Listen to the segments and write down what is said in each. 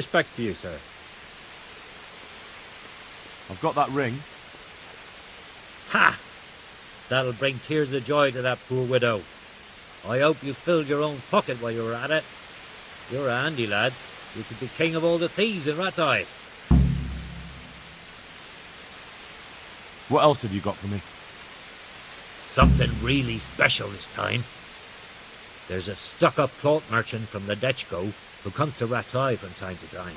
respects to you, sir. I've got that ring. Ha! That'll bring tears of joy to that poor widow. I hope you filled your own pocket while you were at it. You're a handy lad. You could be king of all the thieves in Rattay. What else have you got for me? Something really special this time. There's a stuck-up cloth merchant from the Dechko who comes to Rattay from time to time.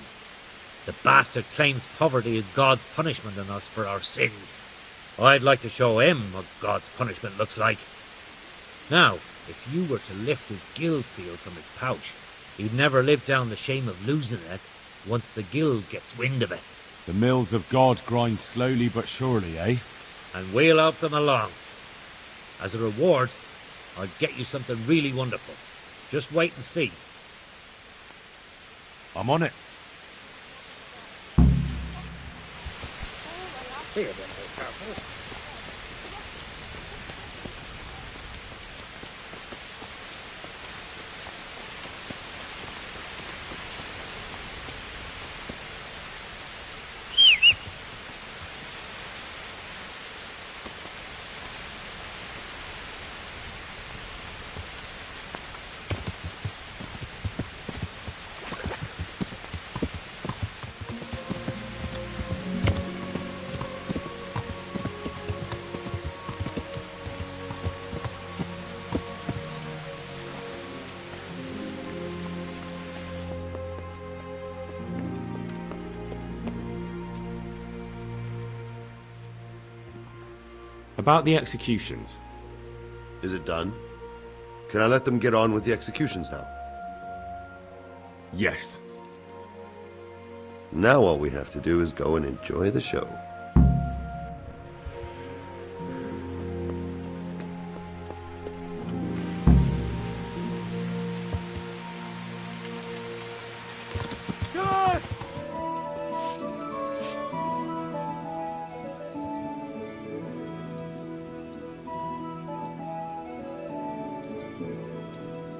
The bastard claims poverty is God's punishment on us for our sins. I'd like to show him what God's punishment looks like. Now, if you were to lift his guild seal from his pouch, he'd never live down the shame of losing it once the guild gets wind of it. The mills of God grind slowly but surely, eh? And we'll help them along. As a reward, I'll get you something really wonderful. Just wait and see. I'm on it. Here, then, be careful. About the executions. Is it done? Can I let them get on with the executions now? Yes. Now all we have to do is go and enjoy the show.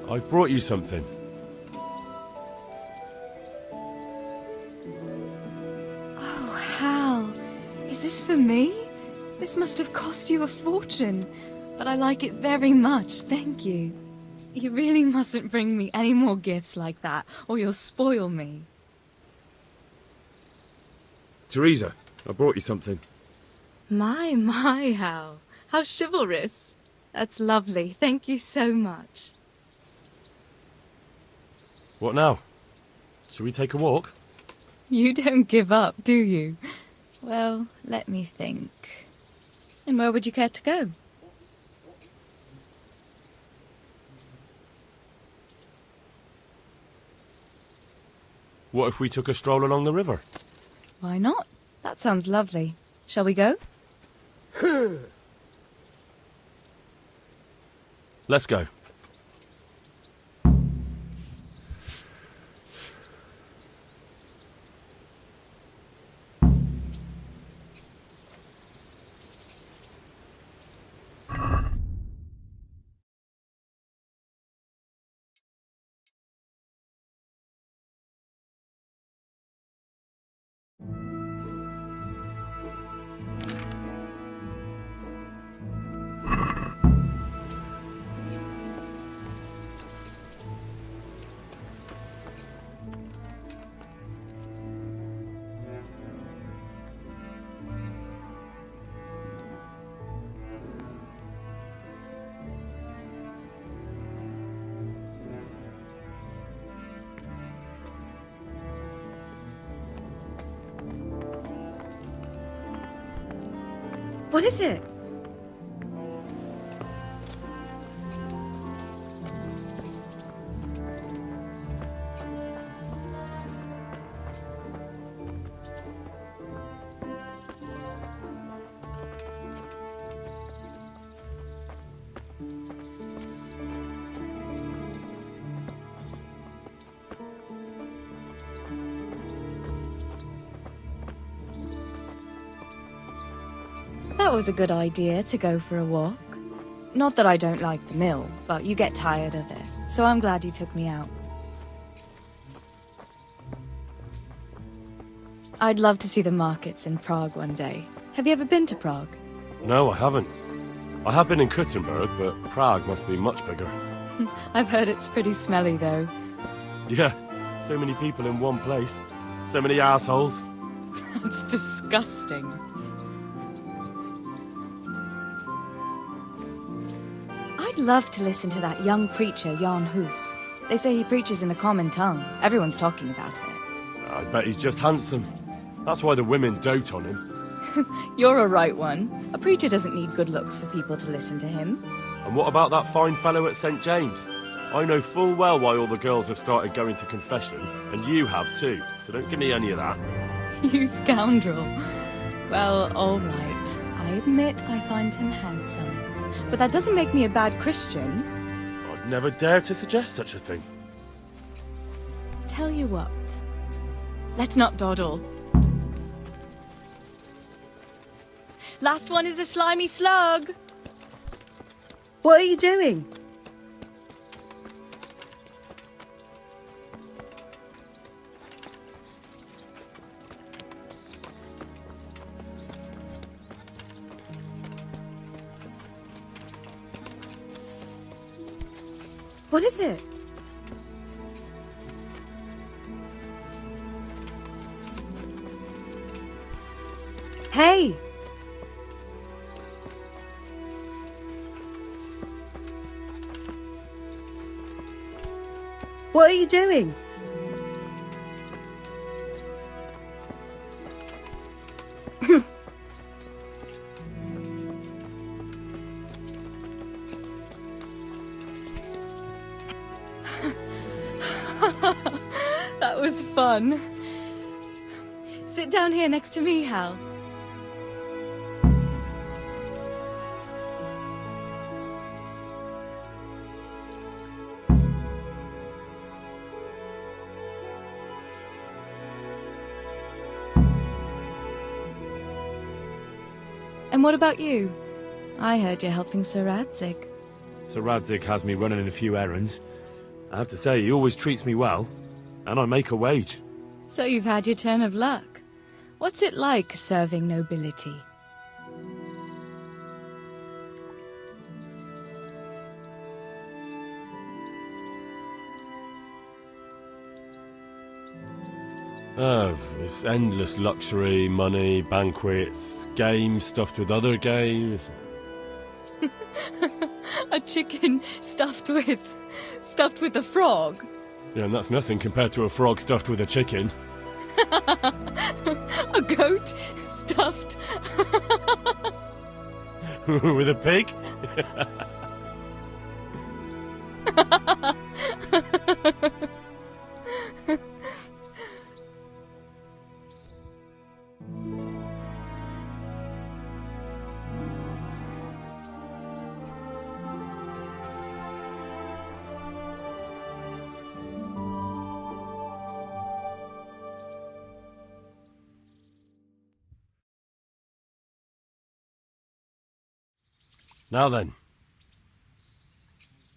I've brought you something. Oh, Hal. Is this for me? This must have cost you a fortune. But I like it very much, thank you. You really mustn't bring me any more gifts like that, or you'll spoil me. Teresa, I brought you something. My, Hal. How chivalrous. That's lovely. Thank you so much. What now? Shall we take a walk? You don't give up, do you? Well, let me think. And where would you care to go? What if we took a stroll along the river? Why not? That sounds lovely. Shall we go? Let's go. What is it? That was a good idea to go for a walk. Not that I don't like the mill, but you get tired of it, so I'm glad you took me out. I'd love to see the markets in Prague one day. Have you ever been to Prague? No, I haven't. I have been in Kuttenberg, but Prague must be much bigger. I've heard it's pretty smelly, though. Yeah, so many people in one place. So many assholes. It's disgusting. I'd love to listen to that young preacher, Jan Hus. They say he preaches in the common tongue. Everyone's talking about it. I bet he's just handsome. That's why the women dote on him. You're a right one. A preacher doesn't need good looks for people to listen to him. And what about that fine fellow at St. James? I know full well why all the girls have started going to confession, and you have too, so don't give me any of that. You scoundrel. Well, all right. I admit I find him handsome. But that doesn't make me a bad Christian. I'd never dare to suggest such a thing. Tell you what. Let's not dawdle. Last one is a slimy slug. What are you doing? What is it? Hey! What are you doing? That was fun. Sit down here next to me, Hal. And what about you? I heard you're helping Sir Radzig. Sir Radzig has me running a few errands. I have to say, he always treats me well, and I make a wage. So you've had your turn of luck. What's it like serving nobility? Oh, it's endless luxury, money, banquets, games stuffed with other games. A chicken stuffed with a frog. Yeah, and that's nothing compared to a frog stuffed with a chicken. A goat stuffed With a pig? Now then.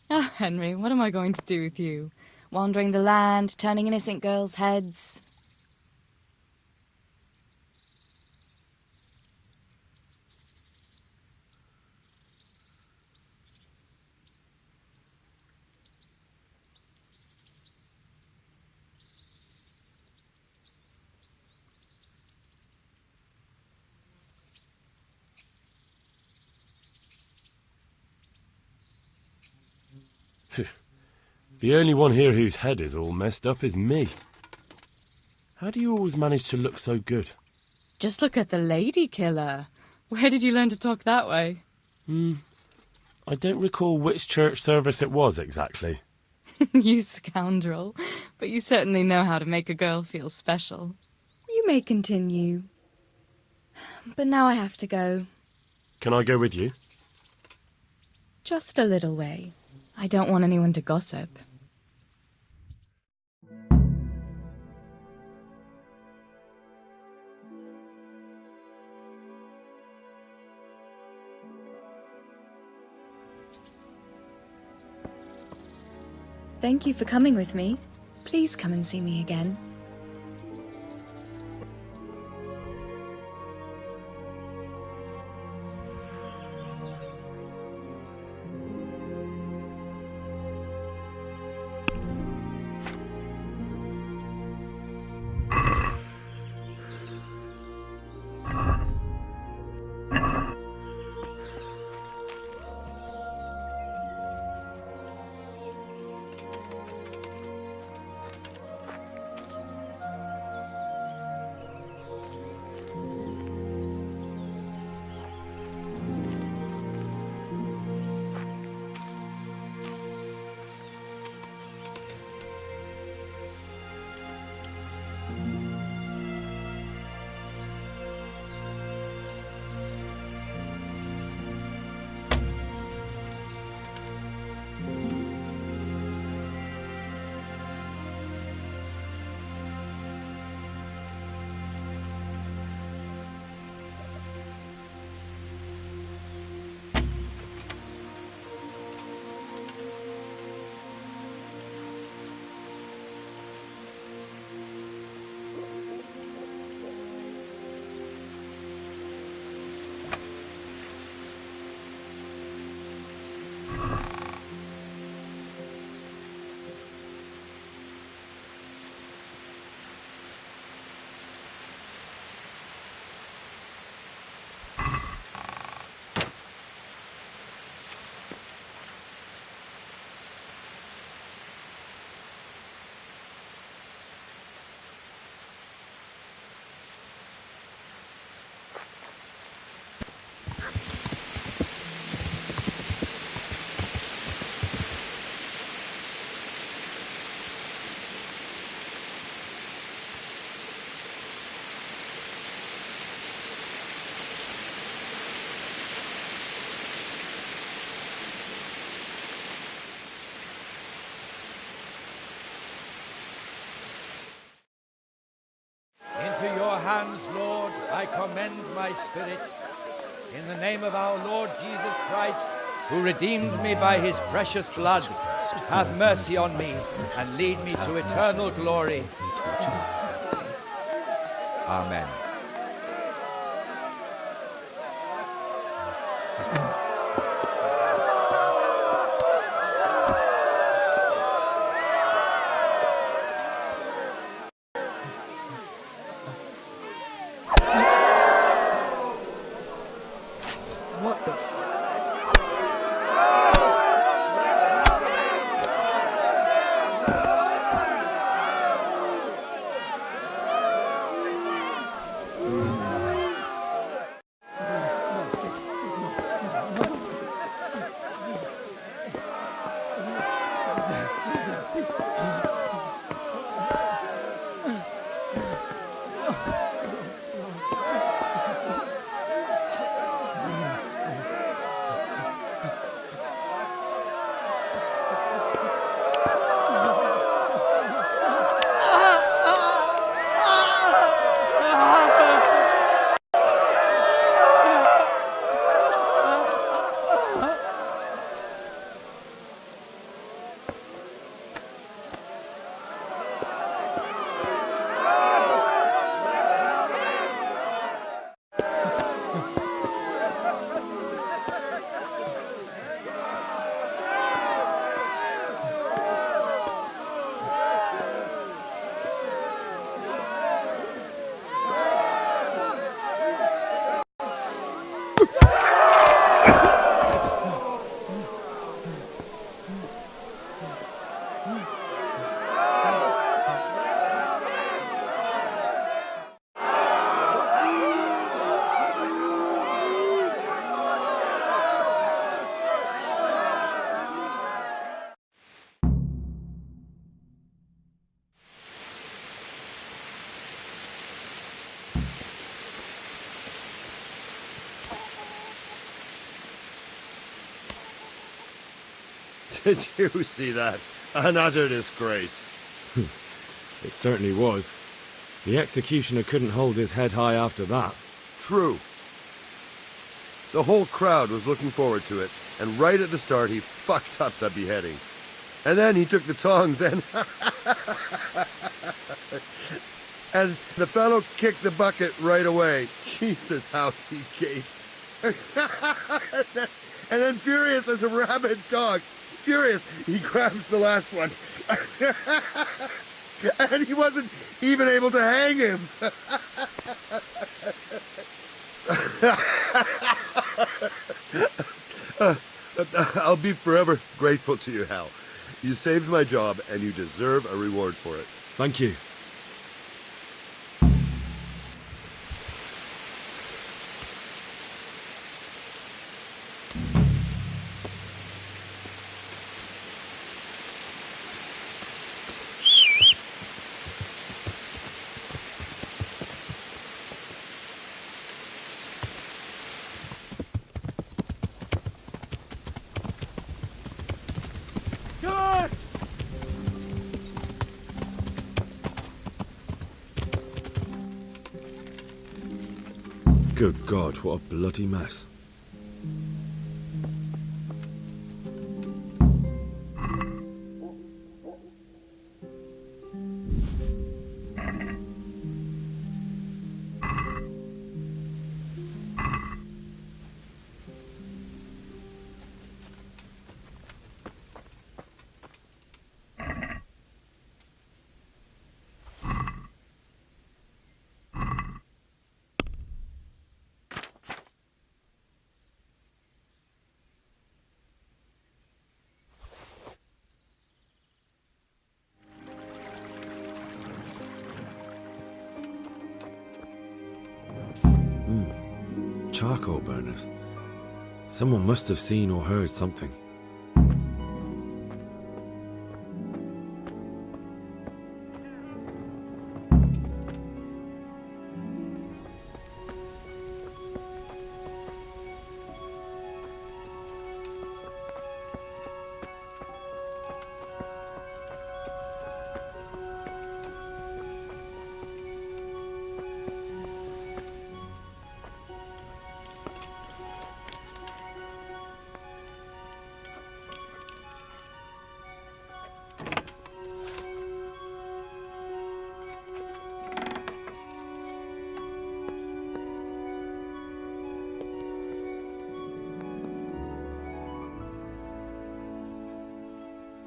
Oh, Henry, what am I going to do with you? Wandering the land, turning innocent girls' heads. The only one here whose head is all messed up is me. How do you always manage to look so good? Just look at the lady killer. Where did you learn to talk that way? I don't recall which church service it was exactly. You scoundrel. But you certainly know how to make a girl feel special. You may continue. But now I have to go. Can I go with you? Just a little way. I don't want anyone to gossip. Thank you for coming with me. Please come and see me again. your hands, Lord, I commend my spirit. In the name of our Lord Jesus Christ, who redeemed me by his precious blood, have mercy on me and lead me to eternal glory. Amen. What the f... Did you see that? An utter disgrace. It certainly was. The executioner couldn't hold his head high after that. True. The whole crowd was looking forward to it, and right at the start he fucked up the beheading. And then he took the tongs and... and the fellow kicked the bucket right away. Jesus, how he gaped. And then furious as a rabid dog. Furious, he grabs the last one. And he wasn't even able to hang him. I'll be forever grateful to you, Hal. You saved my job, and you deserve a reward for it. Thank you. Good God, what a bloody mess. Charcoal burners. Someone must have seen or heard something.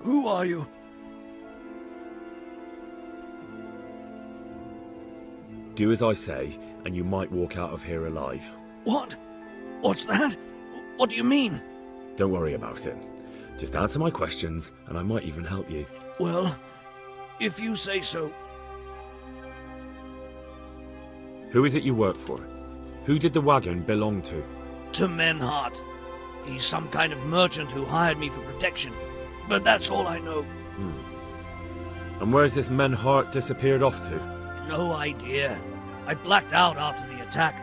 Who are you? Do as I say, and you might walk out of here alive. What? What's that? What do you mean? Don't worry about it. Just answer my questions, and I might even help you. Well, if you say so. Who is it you work for? Who did the wagon belong to? To Menhart. He's some kind of merchant who hired me for protection. But that's all I know. And where's this Menhart disappeared off to? No idea. I blacked out after the attack.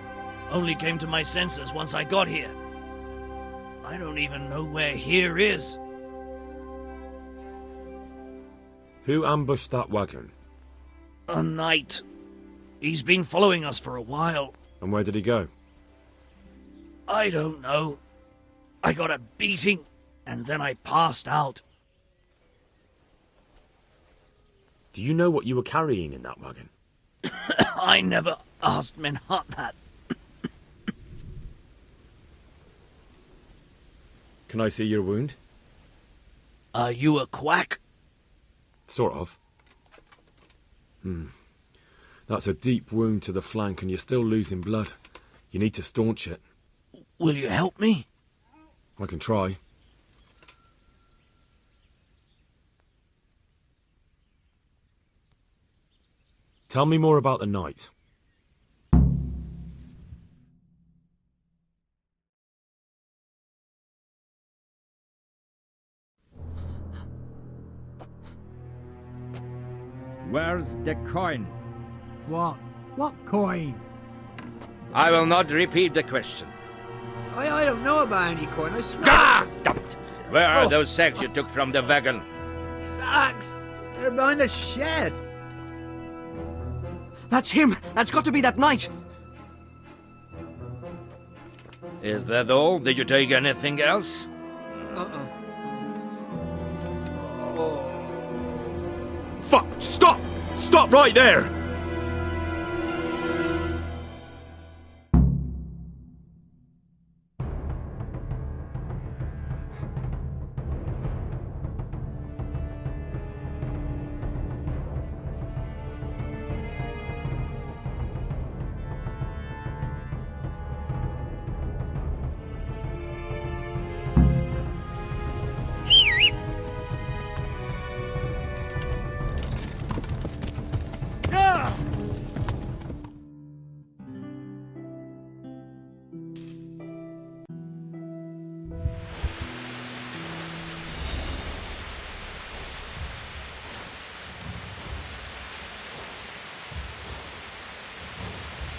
Only came to my senses once I got here. I don't even know where here is. Who ambushed that wagon? A knight. He's been following us for a while. And where did he go? I don't know. I got a beating, and then I passed out. Do you know what you were carrying in that wagon? I never asked Menhart that. Can I see your wound? Are you a quack? Sort of. That's a deep wound to the flank and you're still losing blood. You need to staunch it. Will you help me? I can try. Tell me more about the night. Where's the coin? What? What coin? I will not repeat the question. I don't know about any coin. I swear. Ah! Damn it. Where are those sacks you took from the wagon? Sacks! They're behind the shed. That's him! That's got to be that knight! Is that all? Did you take anything else? Fuck! Stop! Stop right there!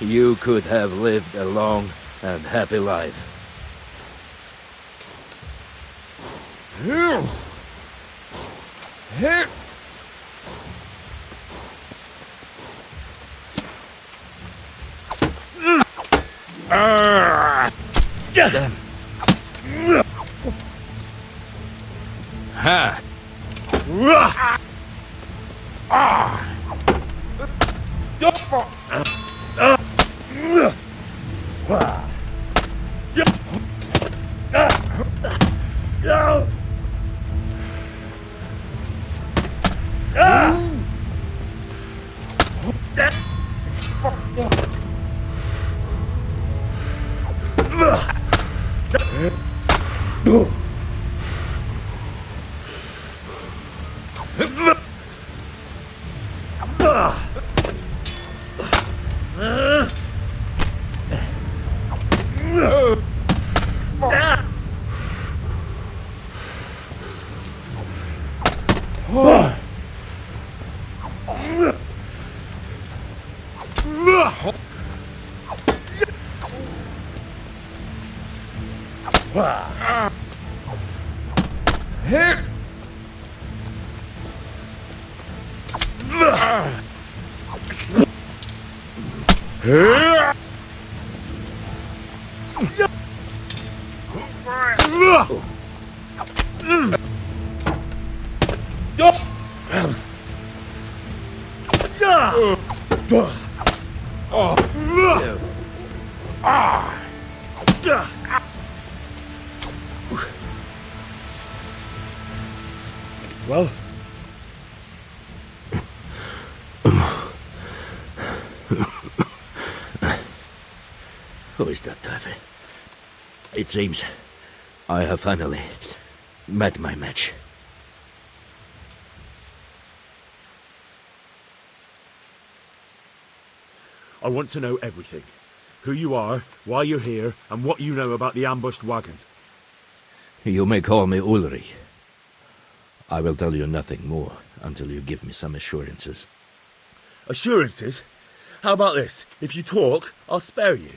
You could have lived a long and happy life. Damn. Ha! Well? Who is that, Davy? It seems I have finally met my match. I want to know everything. Who you are, why you're here, and what you know about the ambushed wagon. You may call me Ulrich. I will tell you nothing more until you give me some assurances. Assurances? How about this? If you talk, I'll spare you.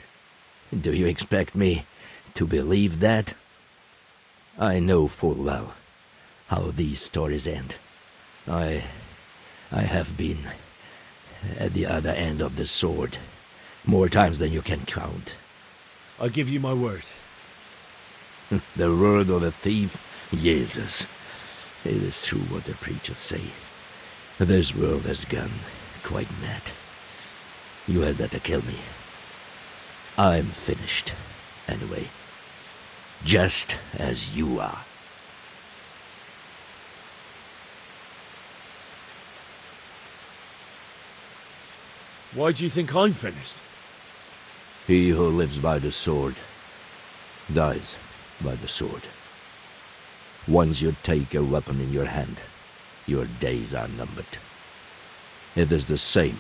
Do you expect me to believe that? I know full well how these stories end. I have been at the other end of the sword more times than you can count. I give you my word. The word of a thief? Jesus. It is true what the preachers say. This world has gone quite mad. You had better kill me. I'm finished, anyway. Just as you are. Why do you think I'm finished? He who lives by the sword dies by the sword. Once you take a weapon in your hand, your days are numbered. It is the same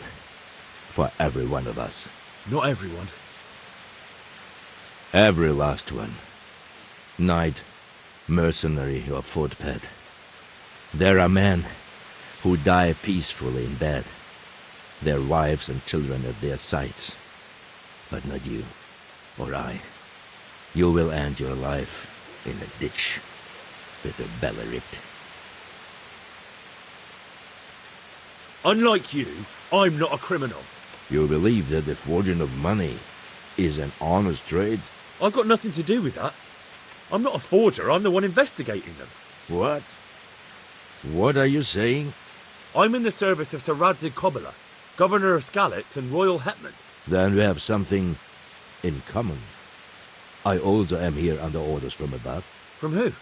for every one of us. Not everyone. Every last one. Knight, mercenary, or footpad. There are men who die peacefully in bed, their wives and children at their sides. But not you, or I. You will end your life in a ditch, with your belly ripped. Unlike you, I'm not a criminal. You believe that the forging of money is an honest trade? I've got nothing to do with that. I'm not a forger, I'm the one investigating them. What? What are you saying? I'm in the service of Sir Radzig Kobyla, Governor of Skalitz and Royal Hetman. Then we have something in common. I also am here under orders from above. From who?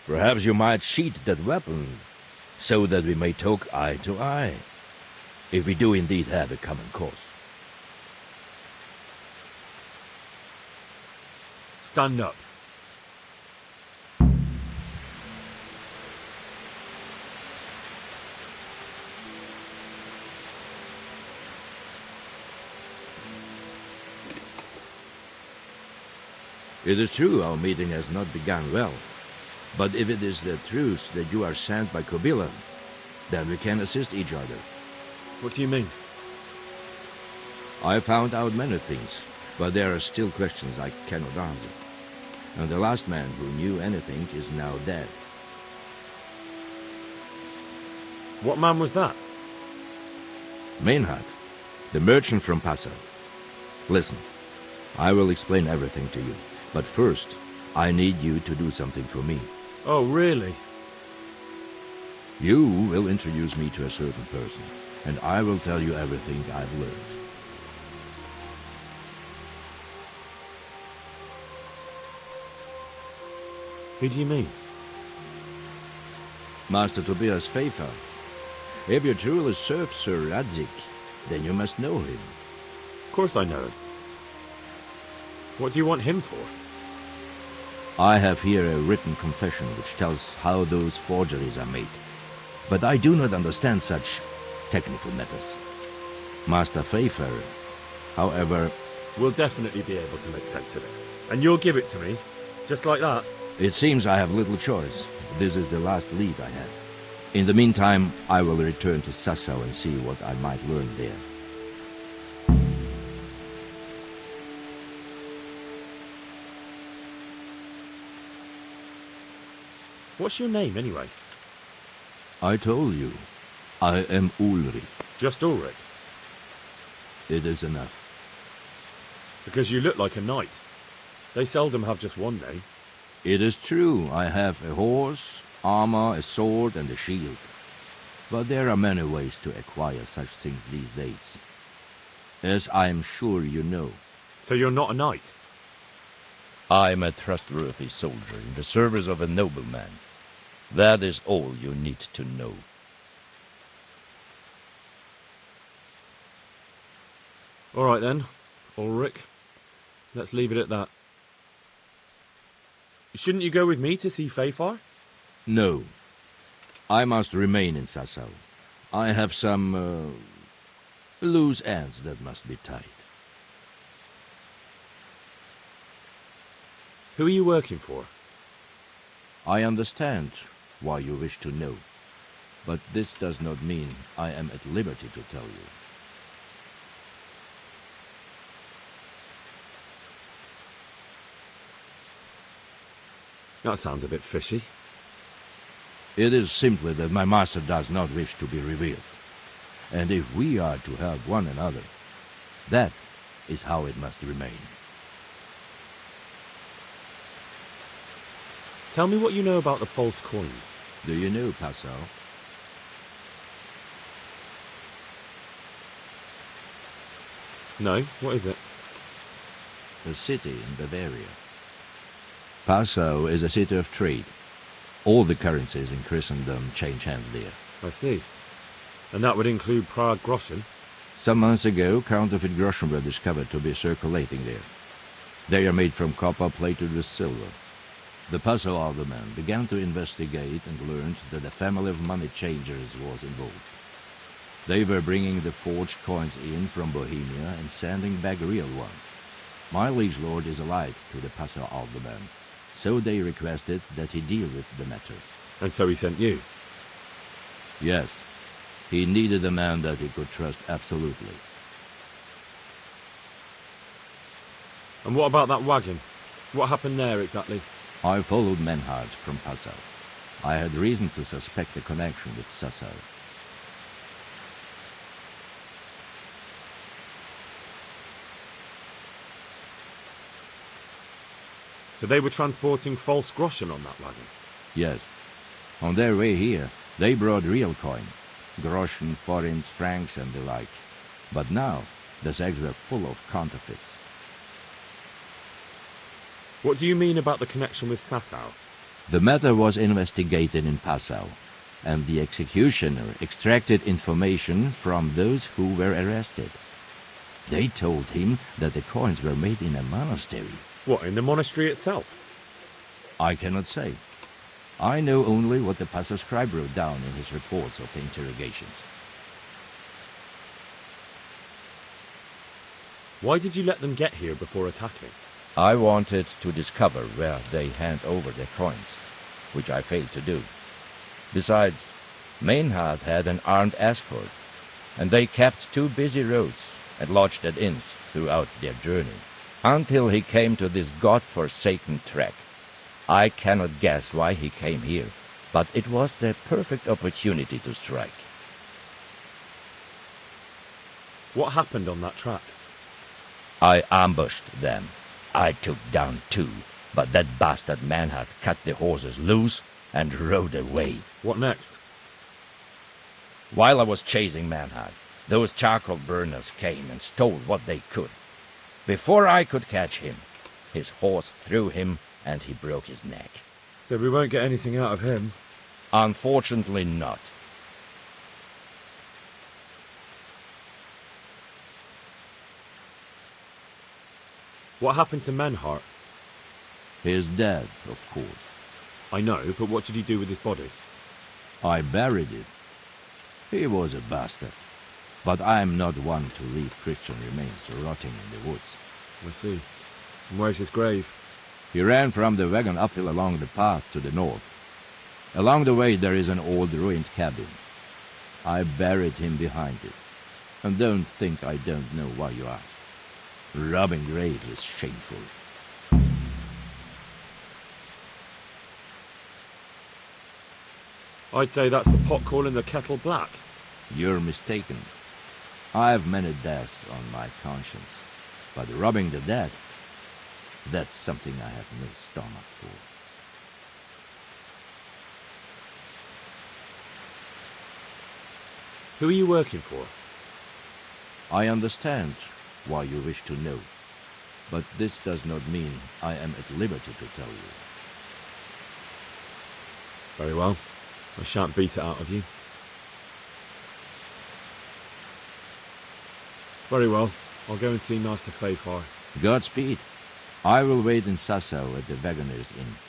Perhaps you might sheath that weapon, so that we may talk eye to eye, if we do indeed have a common cause. Stand up. It is true our meeting has not begun well, but if it is the truth that you are sent by Kobyla, then we can assist each other. What do you mean? I found out many things, but there are still questions I cannot answer. And the last man who knew anything is now dead. What man was that? Meinhard, the merchant from Passau. Listen, I will explain everything to you, but first, I need you to do something for me. Oh, really? You will introduce me to a certain person, and I will tell you everything I've learned. Who do you mean? Master Tobias Pfeiffer. If you truly serve Sir Radzig, then you must know him. Of course I know him. What do you want him for? I have here a written confession which tells how those forgeries are made, but I do not understand such technical matters. Master Pfeiffer, however... We'll definitely be able to make sense of it. And you'll give it to me, just like that? It seems I have little choice. This is the last lead I have. In the meantime, I will return to Sassau and see what I might learn there. What's your name, anyway? I told you. I am Ulrich. Just Ulrich? It is enough. Because you look like a knight. They seldom have just one name. It is true, I have a horse, armor, a sword, and a shield. But there are many ways to acquire such things these days. As I am sure you know. So you're not a knight? I am a trustworthy soldier in the service of a nobleman. That is all you need to know. All right then, Ulrich. Let's leave it at that. Shouldn't you go with me to see Fafar? No. I must remain in Sassau. I have some, loose ends that must be tied. Who are you working for? I understand why you wish to know, but this does not mean I am at liberty to tell you. That sounds a bit fishy. It is simply that my master does not wish to be revealed. And if we are to help one another, that is how it must remain. Tell me what you know about the false coins. Do you know Passau? No, what is it? A city in Bavaria. Passau is a city of trade. All the currencies in Christendom change hands there. I see. And that would include Prague groschen? Some months ago, counterfeit groschen were discovered to be circulating there. They are made from copper plated with silver. The Passau alderman began to investigate and learned that a family of money changers was involved. They were bringing the forged coins in from Bohemia and sending back real ones. My liege lord is allied to the Passau alderman, so they requested that he deal with the matter. And so he sent you? Yes. He needed a man that he could trust absolutely. And what about that wagon? What happened there exactly? I followed Menhard from Passau. I had reason to suspect a connection with Sassau. So they were transporting false groschen on that wagon? Yes. On their way here, they brought real coin. Groschen, forints, francs and the like. But now, the sacks were full of counterfeits. What do you mean about the connection with Sassau? The matter was investigated in Passau, and the executioner extracted information from those who were arrested. They told him that the coins were made in a monastery. What, in the monastery itself? I cannot say. I know only what the Passau scribe wrote down in his reports of the interrogations. Why did you let them get here before attacking? I wanted to discover where they hand over their coins, which I failed to do. Besides, Meinhard had an armed escort, and they kept two busy roads and lodged at inns throughout their journey, until he came to this god-forsaken track. I cannot guess why he came here, but it was the perfect opportunity to strike. What happened on that track? I ambushed them. I took down two, but that bastard Manhart cut the horses loose and rode away. What next? While I was chasing Manhart, those charcoal burners came and stole what they could. Before I could catch him, his horse threw him and he broke his neck. So we won't get anything out of him? Unfortunately not. What happened to Menhart? He is dead, of course. I know, but what did you do with his body? I buried it. He was a bastard. But I am not one to leave Christian remains rotting in the woods. I see. And where's his grave? He ran from the wagon uphill along the path to the north. Along the way there is an old ruined cabin. I buried him behind it. And don't think I don't know why you ask. Robbing graves is shameful. I'd say that's the pot calling the kettle black. You're mistaken. I have many deaths on my conscience, but robbing the dead, that's something I have no stomach for. Who are you working for? I understand why you wish to know, but this does not mean I am at liberty to tell you. Very well. I shan't beat it out of you. Very well. I'll go and see Master Fayfar. Godspeed. I will wait in Sassau at the Wagoner's Inn.